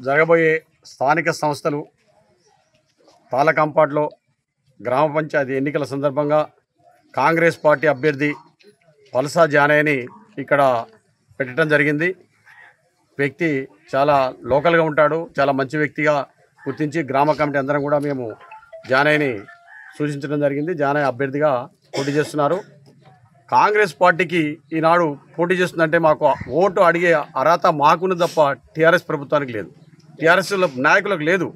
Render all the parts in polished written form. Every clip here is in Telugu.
జరగబోయే స్థానిక సంస్థలు తాళకంపాట్లో గ్రామ పంచాయతీ ఎన్నికల సందర్భంగా కాంగ్రెస్ పార్టీ అభ్యర్థి పల్సా జానయ్యని ఇక్కడ పెట్టడం జరిగింది. వ్యక్తి చాలా లోకల్గా ఉంటాడు, చాలా మంచి వ్యక్తిగా గుర్తించి గ్రామ కమిటీ అందరం కూడా మేము జానయ్యని సూచించడం జరిగింది. జానయ్య అభ్యర్థిగా పోటీ చేస్తున్నారు. కాంగ్రెస్ పార్టీకి ఈనాడు పోటీ చేస్తుందంటే మాకు ఓటు అడిగే అర్హత మాకును తప్ప టీఆర్ఎస్ ప్రభుత్వానికి లేదు, టీఆర్ఎస్ నాయకులకు లేదు.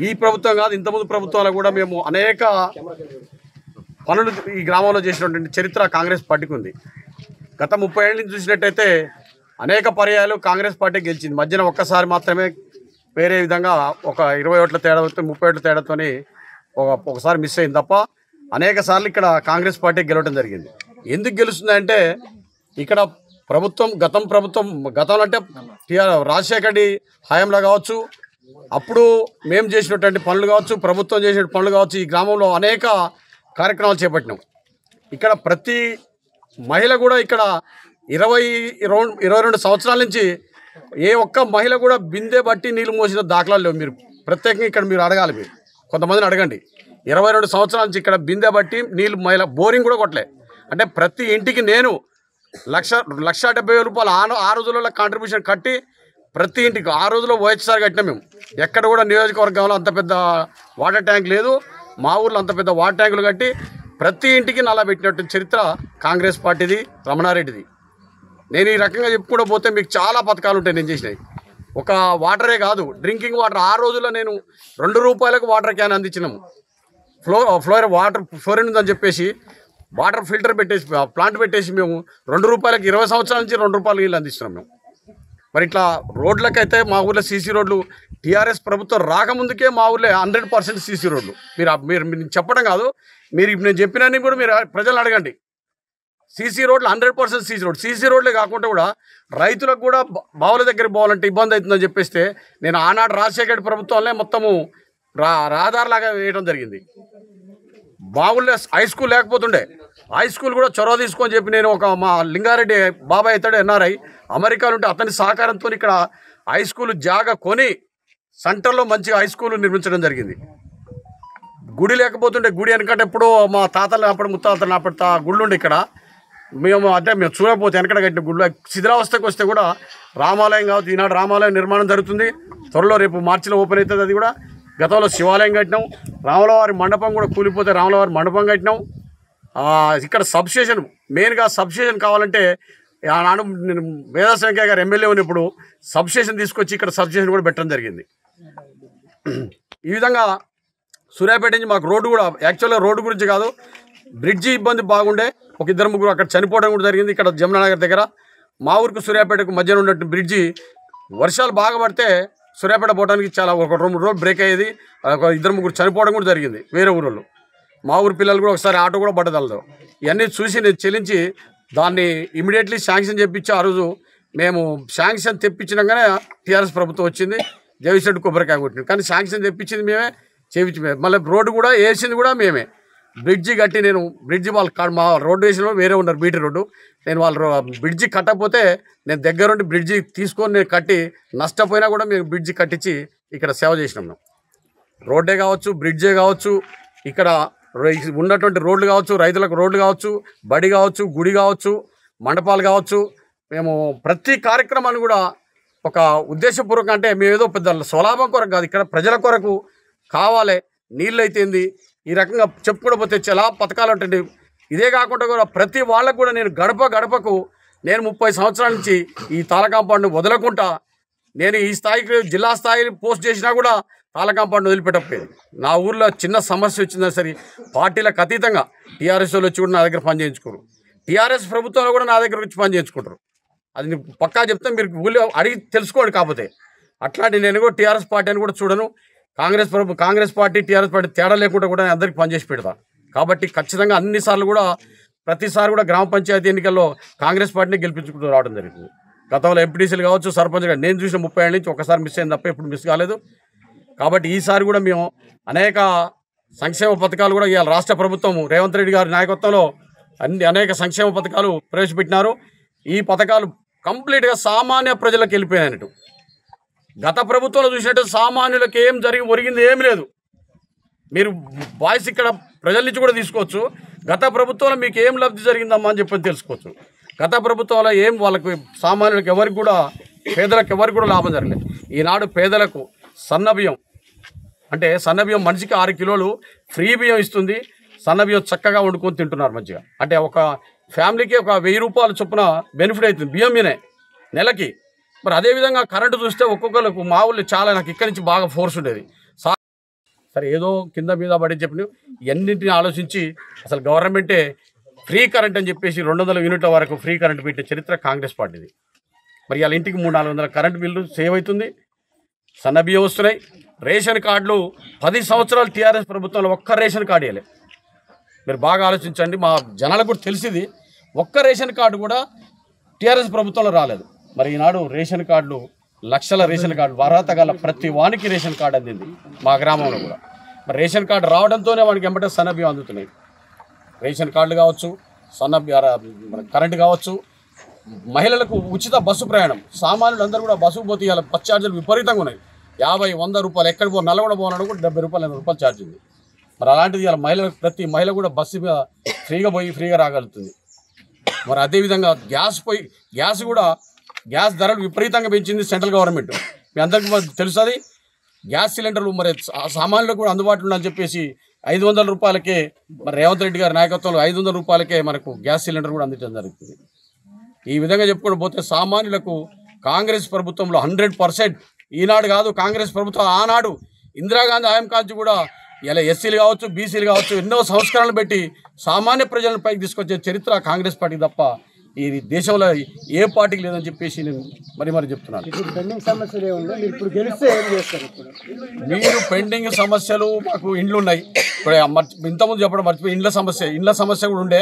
ఈ ప్రభుత్వం కాదు, ఇంతకుముందు ప్రభుత్వాలకు కూడా మేము అనేక పనులు ఈ గ్రామంలో చేసినటువంటి చరిత్ర కాంగ్రెస్ పార్టీకి ఉంది. గత 30 ఏళ్ళ నుంచి చూసినట్టయితే అనేక పర్యాయాలు కాంగ్రెస్ పార్టీ గెలిచింది. మధ్యన ఒక్కసారి మాత్రమే వేరే విధంగా ఒక 20 ఓట్ల తేడాతో 30 ఓట్ల తేడాతో ఒకసారి మిస్ అయింది తప్ప అనేక సార్లు ఇక్కడ కాంగ్రెస్ పార్టీ గెలవడం జరిగింది. ఎందుకు గెలుస్తుందంటే ఇక్కడ ప్రభుత్వం గతంలో అంటే రాజశేఖర రెడ్డి హయాంలో కావచ్చు, అప్పుడు మేము చేసినటువంటి పనులు కావచ్చు, ప్రభుత్వం చేసిన పనులు కావచ్చు, ఈ గ్రామంలో అనేక కార్యక్రమాలు చేపట్టినాం. ఇక్కడ ప్రతి మహిళ కూడా ఇక్కడ 22 సంవత్సరాల నుంచి ఏ ఒక్క మహిళ కూడా బిందె బట్టి నీళ్ళు మోసిన దాఖలాలు లేవు. మీరు ప్రత్యేకంగా ఇక్కడ మీరు అడగాలి, మీరు కొంతమందిని అడగండి. 22 సంవత్సరాల నుంచి ఇక్కడ బిందె బట్టి నీళ్ళు మహిళ బోరింగ్ కూడా కొట్టలే. అంటే ప్రతి ఇంటికి నేను 1,70,000 రూపాయలు ఆ రోజులలో కాంట్రిబ్యూషన్ కట్టి ప్రతి ఇంటికి ఆ రోజులో వైఎస్ఆర్ కట్టినాం. మేము ఎక్కడ కూడా నియోజకవర్గంలో అంత పెద్ద వాటర్ ట్యాంక్ లేదు, మా ఊర్లో అంత పెద్ద వాటర్ ట్యాంకులు కట్టి ప్రతి ఇంటికి నల్లా పెట్టినట్టు చరిత్ర కాంగ్రెస్ పార్టీది, రమణారెడ్డిది. నేను ఈ రకంగా చెప్పుకుంటూ పోతే మీకు చాలా పథకాలు ఉంటాయి నేను చేసినాయి. ఒక వాటరే కాదు, డ్రింకింగ్ వాటర్ ఆ రోజుల్లో నేను 2 రూపాయలకు వాటర్ క్యాన్ అందించినాము. ఫ్లోరైన్ ఉందని చెప్పేసి వాటర్ ఫిల్టర్ పెట్టేసి ప్లాంట్ పెట్టేసి మేము 2 రూపాయలకి 20 సంవత్సరాల నుంచి 2 రూపాయలు నీళ్ళు అందిస్తున్నాం మేము. మరి ఇట్లా రోడ్లకైతే మా ఊర్లో సీసీ రోడ్లు టీఆర్ఎస్ ప్రభుత్వం రాకముందుకే మా ఊర్లో 100% సీసీ రోడ్లు. మీరు చెప్పడం కాదు, మీరు నేను చెప్పినన్ని కూడా మీరు ప్రజలను అడగండి. సీసీ రోడ్లు 100% సీసీ రోడ్లే కాకుండా కూడా రైతులకు కూడా బావుల దగ్గరికి పోవాలంటే ఇబ్బంది అవుతుందని చెప్పేస్తే నేను ఆనాడు రాజశేఖర ప్రభుత్వాలనే మొత్తము రహదారులాగా వేయడం జరిగింది. బావుల్లో హై స్కూల్ లేకపోతుండే, హై స్కూల్ కూడా చొరవ తీసుకొని చెప్పి నేను మా లింగారెడ్డి బాబాయ్ అవుతాడు ఎన్ఆర్ఐ అమెరికాలో ఉంటే అతని సహకారంతో ఇక్కడ హై స్కూల్ జాగా కొని సెంటర్లో మంచిగా హై స్కూల్ నిర్మించడం జరిగింది. గుడి లేకపోతుండే, గుడి వెనకంటే ఎప్పుడో మా తాతలు అప్పుడు ముత్తాతలు అప్పుడు గుళ్ళు ఉండే ఇక్కడ మేము చూడకపోతే వెనకడ కట్టిన గుళ్ళు శిథిలావస్థకు వస్తే కూడా రామాలయం కావచ్చు. ఈనాడు రామాలయం నిర్మాణం జరుగుతుంది, త్వరలో రేపు మార్చిలో ఓపెన్ అవుతుంది. అది కూడా గతంలో శివాలయం కట్టినాం, రాములవారి మండపం కూడా కూలిపోతే రాములవారి మండపం కట్టినాం. ఇక్కడ సబ్స్టేషన్, మెయిన్గా సబ్స్టేషన్ కావాలంటే ఆనాడు నేను మేధాశంకయ్య గారు ఎమ్మెల్యే ఉన్నప్పుడు సబ్స్టేషన్ తీసుకొచ్చి ఇక్కడ సబ్స్టేషన్ కూడా పెట్టడం జరిగింది. ఈ విధంగా సూర్యాపేట నుంచి మాకు రోడ్డు కూడా యాక్చువల్గా రోడ్డు గురించి కాదు, బ్రిడ్జి ఇబ్బంది బాగుండే, ఒక 2-3 అక్కడ చనిపోవడం కూడా జరిగింది. ఇక్కడ జమునానగర్ దగ్గర మా ఊరికి సూర్యాపేటకు మధ్యన ఉన్నట్టు బ్రిడ్జి వర్షాలు బాగా పడితే సూర్యాపేట పోవడానికి చాలా ఒక 2-3 రోజులు బ్రేక్ అయ్యేది. ఒక 2-3 చనిపోవడం కూడా జరిగింది వేరే ఊళ్ళో. మా ఊరి పిల్లలు కూడా ఒకసారి ఆటో కూడా పడ్డదలదు. ఇవన్నీ చూసి నేను చెల్లించి దాన్ని ఇమీడియట్లీ శాంక్షన్ చేయించి ఆ రోజు మేము శాంక్షన్ తెప్పించినాకనే టీఆర్ఎస్ ప్రభుత్వం వచ్చింది, జగదీశ్వరుడు కొబ్బరికాయ కొట్టింది. కానీ శాంక్షన్ తెప్పించింది మేమే, చేయించి మళ్ళీ రోడ్డు కూడా వేసింది కూడా మేమే. బ్రిడ్జి కట్టి నేను బ్రిడ్జి వాళ్ళు మా రోడ్డు వేసిన వేరే ఉన్నారు బీటీ రోడ్డు, నేను వాళ్ళు బ్రిడ్జి కట్టకపోతే నేను దగ్గరుండి బ్రిడ్జి తీసుకొని నేను కట్టి నష్టపోయినా కూడా మేము బ్రిడ్జి కట్టించి ఇక్కడ సేవ చేసినాం. మేము రోడ్డే కావచ్చు, బ్రిడ్జే కావచ్చు, ఇక్కడ ఉన్నటువంటి రోడ్లు కావచ్చు, రైతులకు రోడ్లు కావచ్చు, బడి కావచ్చు, గుడి కావచ్చు, మండపాలు కావచ్చు, మేము ప్రతి కార్యక్రమాన్ని కూడా ఒక ఉద్దేశపూర్వకంగా, అంటే మేము ఏదో పెద్ద స్వలాభం కొరకు కాదు, ఇక్కడ ప్రజల కొరకు కావాలి. నీళ్ళు అయితేంది ఈ రకంగా చెప్పుకోకపోతే చాలా పథకాలు ఉంటుంది. ఇదే కాకుండా కూడా ప్రతి వాళ్ళకు కూడా నేను గడపకు నేను 30 సంవత్సరాల నుంచి ఈ తాళకాంపాడును వదలకుండా నేను ఈ స్థాయికి జిల్లా స్థాయి పోస్ట్ చేసినా కూడా తాళకాంపాడును వదిలిపెట్టకపోయేది. నా ఊర్లో చిన్న సమస్య వచ్చిందా సరే పార్టీలకు అతీతంగా టీఆర్ఎస్ వాళ్ళు వచ్చి కూడా నా దగ్గర పని చేయించుకోరు, టీఆర్ఎస్ ప్రభుత్వంలో కూడా నా దగ్గర వచ్చి పని చేయించుకుంటారు. అది నేను పక్కా చెప్తే మీరు ఊళ్ళో అడిగి తెలుసుకోండి. కాకపోతే అట్లాంటి నేను కూడా టీఆర్ఎస్ పార్టీ అని కూడా చూడను. కాంగ్రెస్ పార్టీ టీఆర్ఎస్ పార్టీ తేడా లేకుండా కూడా నేను అందరికీ పనిచేసి పెడతా. కాబట్టి ఖచ్చితంగా అన్నిసార్లు కూడా ప్రతిసారి కూడా గ్రామ పంచాయతీ ఎన్నికల్లో కాంగ్రెస్ పార్టీని గెలిపించుకుంటూ రావడం జరిగింది. గతంలో ఎంపీటీసీలు కావచ్చు, సర్పంచ్ కానీ నేను చూసిన 30 ఏళ్ళ నుంచి ఒకసారి మిస్ అయింది తప్ప ఎప్పుడు మిస్ కాలేదు. కాబట్టి ఈసారి కూడా మేము అనేక సంక్షేమ పథకాలు కూడా ఇవాళ రాష్ట్ర ప్రభుత్వం రేవంత్ రెడ్డి గారి నాయకత్వంలో అనేక సంక్షేమ పథకాలు ప్రవేశపెట్టినారు. ఈ పథకాలు కంప్లీట్గా సామాన్య ప్రజలకు వెళ్ళిపోయినట్టు. గత ప్రభుత్వంలో చూసినట్టు సామాన్యులకు ఏం ఒరిగింది ఏం లేదు. మీరు వాయిస్ ఇక్కడ ప్రజల నుంచి కూడా తీసుకోవచ్చు. గత ప్రభుత్వంలో మీకు ఏం లబ్ధి జరిగిందమ్మా అని చెప్పని తెలుసుకోవచ్చు. గత ప్రభుత్వంలో ఏం వాళ్ళకి సామాన్యులకు ఎవరికి కూడా పేదలకు ఎవరికి కూడా లాభం జరగలేదు. ఈనాడు పేదలకు సన్నబియ్యం అంటే సన్నబియ్యం మనిషికి 6 కిలోలు ఫ్రీ బియ్యం ఇస్తుంది. సన్నబియ్యం చక్కగా వండుకొని తింటున్నారు మంచిగా. అంటే ఒక ఫ్యామిలీకి ఒక 1000 రూపాయల చొప్పున బెనిఫిట్ అవుతుంది బియ్యం మీనే నెలకి. మరి అదేవిధంగా కరెంటు చూస్తే ఒక్కొక్కరికి మా ఊళ్ళో చాలా నాకు ఇక్కడి నుంచి బాగా ఫోర్స్ ఉండేది. సరే ఏదో కింద మీద పడి చెప్పిన ఎన్నింటిని ఆలోచించి అసలు గవర్నమెంటే ఫ్రీ కరెంట్ అని చెప్పేసి 200 యూనిట్ల వరకు ఫ్రీ కరెంట్ పెట్టే చరిత్ర కాంగ్రెస్ పార్టీది. మరి వాళ్ళ ఇంటికి 300-400 కరెంట్ బిల్లు సేవ్ అవుతుంది. సన్నబియ్యం వస్తున్నాయి. రేషన్ కార్డులు 10 సంవత్సరాలు టీఆర్ఎస్ ప్రభుత్వంలో ఒక్క రేషన్ కార్డు ఇవ్వలే. మీరు బాగా ఆలోచించండి. మా జనాలకు కూడా తెలిసింది ఒక్క రేషన్ కార్డు కూడా టీఆర్ఎస్ ప్రభుత్వంలో రాలేదు. మరి ఈనాడు రేషన్ కార్డులు లక్షల రేషన్ కార్డు అర్హత గల ప్రతి వానికి రేషన్ కార్డు అందింది మా గ్రామంలో కూడా. మరి రేషన్ కార్డు రావడంతోనే వానికి వెంబడే సన్నబియ్యం అందుతున్నాయి. రేషన్ కార్డులు కావచ్చు, కరెంటు కావచ్చు, మహిళలకు ఉచిత బస్సు ప్రయాణం. సామాన్యులు అందరూ కూడా బస్సుకు పోతే ఇవాళ బస్ ఛార్జీలు విపరీతంగా ఉన్నాయి. 50-100 రూపాయలు. ఎక్కడ నల్గొండ పోవాలన్నా కూడా 70 రూపాయలు 80 రూపాయలు ఛార్జ్ ఉంది. మరి అలాంటిది ఇలా మహిళలకు ప్రతి మహిళ కూడా బస్సు మీద ఫ్రీగా పోయి ఫ్రీగా రాగలుగుతుంది. మరి అదేవిధంగా గ్యాస్ ధరలు విపరీతంగా పెంచింది సెంట్రల్ గవర్నమెంట్. మీ అందరికీ తెలుస్తుంది. గ్యాస్ సిలిండర్లు మరి సామాన్యులకు కూడా అందుబాటులో ఉందని చెప్పేసి 500 రూపాయలకే మరి రేవంత్ రెడ్డి గారి నాయకత్వంలో 500 రూపాయలకే మనకు గ్యాస్ సిలిండర్ కూడా అందించడం జరుగుతుంది. ఈ విధంగా చెప్పుకుంటూ పోతే సామాన్యులకు కాంగ్రెస్ ప్రభుత్వంలో 100% ఈనాడు కాదు కాంగ్రెస్ ప్రభుత్వం ఆనాడు ఇందిరాగాంధీ హయాం కాంచి కూడా ఇలా ఎస్సీలు కావచ్చు, బీసీలు కావచ్చు ఎన్నో సంస్కరణలు పెట్టి సామాన్య ప్రజలను పైకి తీసుకొచ్చే చరిత్ర కాంగ్రెస్ పార్టీ తప్ప ఈ దేశంలో ఏ పార్టీకి లేదని చెప్పేసి నేను మరి చెప్తున్నాను. మీరు పెండింగ్ సమస్యలు మాకు ఇండ్లు ఉన్నాయి. ఇప్పుడు ఇంతకుముందు చెప్పడం మర్చిపోయి ఇండ్ల సమస్య కూడా ఉండే.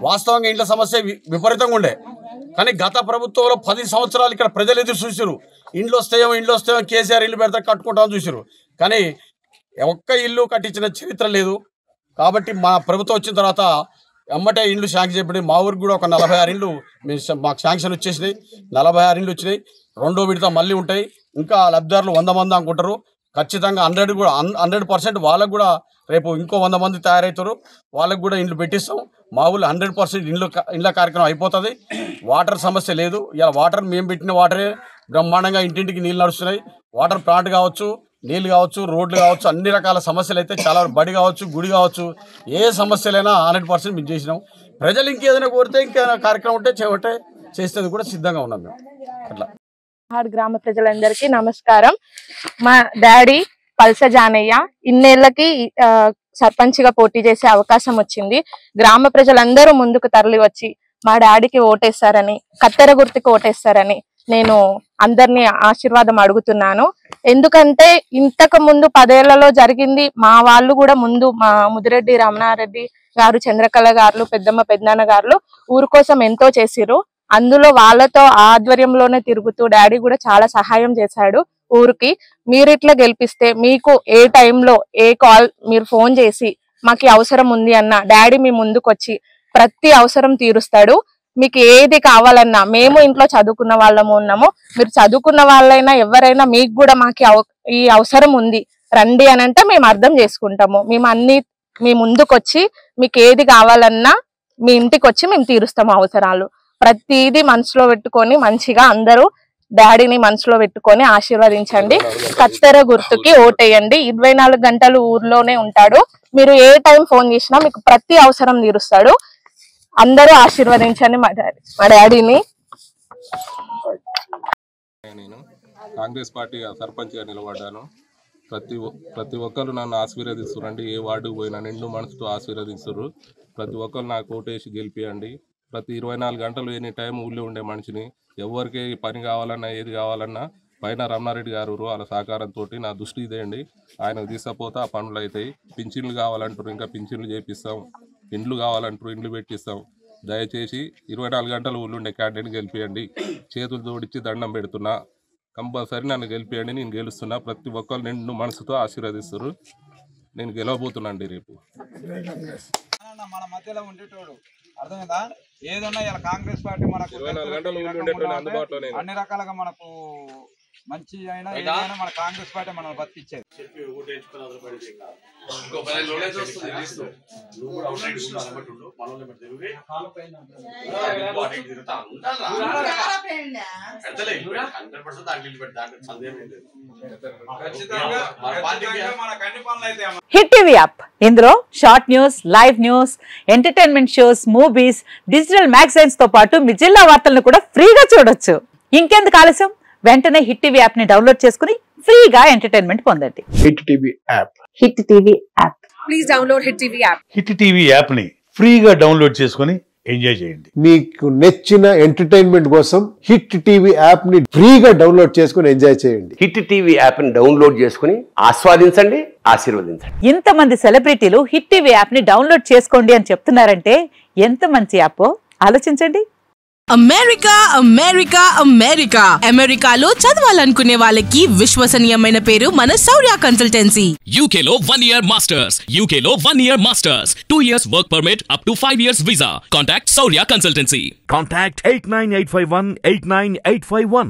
వాస్తవంగా ఇండ్ల సమస్య విపరీతంగా ఉండే. కానీ గత ప్రభుత్వంలో 10 సంవత్సరాలు ఇక్కడ ప్రజలు ఎదురు చూసారు. ఇండ్లు వస్తాయో కేసీఆర్ ఇల్లు పెడతా కట్టుకుంటామని చూసారు. కానీ ఒక్క ఇల్లు కట్టించిన చరిత్ర లేదు. కాబట్టి మా ప్రభుత్వం వచ్చిన తర్వాత ఎమ్మటే ఇండ్లు శాంక్షన్ చెప్పి మా ఊరికి కూడా ఒక 46 ఇండ్లు మాకు శాంక్షన్ వచ్చేసినాయి. 46 ఇండ్లు వచ్చినాయి. 2వ విడత మళ్ళీ ఉంటాయి. ఇంకా లబ్ధిదారులు 100 మంది అనుకుంటారు. ఖచ్చితంగా 100% వాళ్ళకు కూడా రేపు ఇంకో 100 మంది తయారవుతారు. వాళ్ళకు కూడా ఇండ్లు పెట్టిస్తాం. మా ఊళ్ళో 100% ఇండ్ల కార్యక్రమం అయిపోతుంది. వాటర్ సమస్య లేదు. ఇలా వాటర్ మేము పెట్టిన వాటరే బ్రహ్మాండంగా ఇంటింటికి నీళ్ళు నడుస్తున్నాయి. వాటర్ ప్లాంట్ కావచ్చు, నీళ్ళు కావచ్చు, రోడ్లు కావచ్చు, అన్ని రకాల సమస్యలు అయితే చాలా బడి కావచ్చు, గుడి కావచ్చు, ఏ సమస్యలైనా 100% మేము చేసినాం. ప్రజలు ఇంకేదైనా కోరితే ఇంకేదైనా కార్యక్రమం ఉంటే చేసేది కూడా సిద్ధంగా ఉన్నాం మేము. అట్లా గ్రామ ప్రజలందరికీ నమస్కారం. మా డాడీ పల్స జానయ్య ఇన్నేళ్లకి సర్పంచ్గా పోటీ చేసే అవకాశం వచ్చింది. గ్రామ ప్రజలందరూ ముందుకు తరలి వచ్చి మా డాడీకి ఓటేస్తారని, కత్తెర గుర్తుకి ఓటేస్తారని నేను అందరినీ ఆశీర్వాదం అడుగుతున్నాను. ఎందుకంటే ఇంతకు ముందు 10 ఏళ్లలో జరిగింది మా వాళ్ళు కూడా ముందు మా ముదిరెడ్డి రమణారెడ్డి గారు, చంద్రకళ గారు, పెద్దమ్మ పెద్దనాన్న గారు ఊరు కోసం ఎంతో చేసిరు. అందులో వాళ్ళతో ఆధ్వర్యంలోనే తిరుగుతూ డాడీ కూడా చాలా సహాయం చేశాడు ఊరికి. మీరు ఇట్లా గెలిపిస్తే మీకు ఏ టైంలో ఏ కాల్ మీరు ఫోన్ చేసి మాకు అవసరం ఉంది అన్న డాడీ మీ ముందుకు వచ్చి ప్రతి అవసరం తీరుస్తాడు. మీకు ఏది కావాలన్నా మేము ఇంట్లో చదువుకున్న వాళ్ళము ఉన్నాము. మీరు చదువుకున్న వాళ్ళైనా ఎవరైనా మీకు కూడా మాకు ఈ అవసరం ఉంది రండి అని అంటే మేము అర్థం చేసుకుంటాము. మేము అన్ని మీ ముందుకు వచ్చి మీకు ఏది కావాలన్నా మీ ఇంటికి వచ్చి మేము తీరుస్తాము అవసరాలు. ప్రతిదీ మనసులో పెట్టుకొని మంచిగా అందరూ డాడీని మనసులో పెట్టుకొని ఆశీర్వదించండి. కత్తెర గుర్తుకి ఓటేయండి. 24 గంటలు ఊర్లోనే ఉంటాడు. మీరు ఏ టైం ఫోన్ చేసినా మీకు ప్రతి అవసరం తీరుస్తాడు. అందరూ ఆశీర్వదించండి మా డాడీని. నేను కాంగ్రెస్ పార్టీ సర్పంచ్గా నిలబడ్డాను. ప్రతి ఒక్కరు నన్ను ఆశీర్వదిస్తురండి. ఏ వార్డుకు పోయినా నిండు మనసుతో ఆశీర్వదిస్తున్నారు. ప్రతి ఒక్కరు నాకు ఓటేసి గెలిపియండి. ప్రతి 24 గంటలు ఎనీ టైం ఊళ్ళో ఉండే మనిషిని. ఎవరికి పని కావాలన్నా ఏది కావాలన్నా పైన రమణారెడ్డి గారు వాళ్ళ సహకారంతో నా దృష్టి ఇదేయండి. ఆయనకు తీసుకపోతే ఆ పనులు అవుతాయి. పింఛన్లు కావాలంటారు, ఇంకా పింఛన్లు చేపిస్తాం. ఇండ్లు కావాలంటారు, ఇండ్లు పెట్టిస్తాం. దయచేసి 24 గంటలు ఊళ్ళో ఉండే క్యాండిడేట్ని గెలిపియండి. చేతులు జోడించి దండం పెడుతున్నా. కంపల్సరీ నన్ను గెలిపియండి. నేను గెలుస్తున్నా. ప్రతి ఒక్కరు నిండు మనసుతో ఆశీర్వదిస్తారు. నేను గెలవబోతున్నాండి రేపు. మన మధ్యలో ఉండేటోడు అర్థమైందా? ఏదన్నా ఇలా కాంగ్రెస్ పార్టీ మనకు అన్ని రకాలుగా మనకు మంచి అయినా ఏదైనా మన కాంగ్రెస్ పార్టీ మనల్ని బతికిచ్చేది. హిట్ టీవీ యాప్ ఇందులో short news, live news, entertainment shows, movies, digital magazines తో పాటు మీ జిల్లా వార్తలను కూడా ఫ్రీగా చూడొచ్చు. ఇంకెందుకు ఆలస్యం, వెంటనే హిట్ టీవీ యాప్ ని డౌన్లోడ్ చేసుకుని ఫ్రీగా ఎంటర్టైన్మెంట్ పొందండి. Hit TV app. Hit TV app. Please download hit TV app. Hit TV app ని ఫ్రీగా డౌన్లోడ్ చేసుకుని ఎంజాయ్ చేయండి. మీకు నచ్చిన ఎంటర్టైన్మెంట్ కోసం హిట్ టీవీ యాప్ ని ఫ్రీగా డౌన్లోడ్ చేసుకుని ఎంజాయ్ చేయండి. హిట్ టీవీ యాప్ ని డౌన్లోడ్ చేసుకుని ఆస్వాదించండి, ఆశీర్వదించండి. ఇంతమంది సెలబ్రిటీలు హిట్ టీవీ యాప్ ని డౌన్లోడ్ చేసుకోండి అని చెప్తున్నారంటే ఎంత మంచి యాప్ ఆలోచించండి. అమెరికా అమెరికా అమెరికా అమెరికాలో చదవాలనుకునే వాళ్ళకి విశ్వసనీయమైన పేరు మన శౌర్య కన్సల్టెన్సీ. UK లో 1 year masters, UK లో 1 year masters, 2 years work permit up to 5 years visa. Contact Saurya Consultancy. Contact 89851 89851.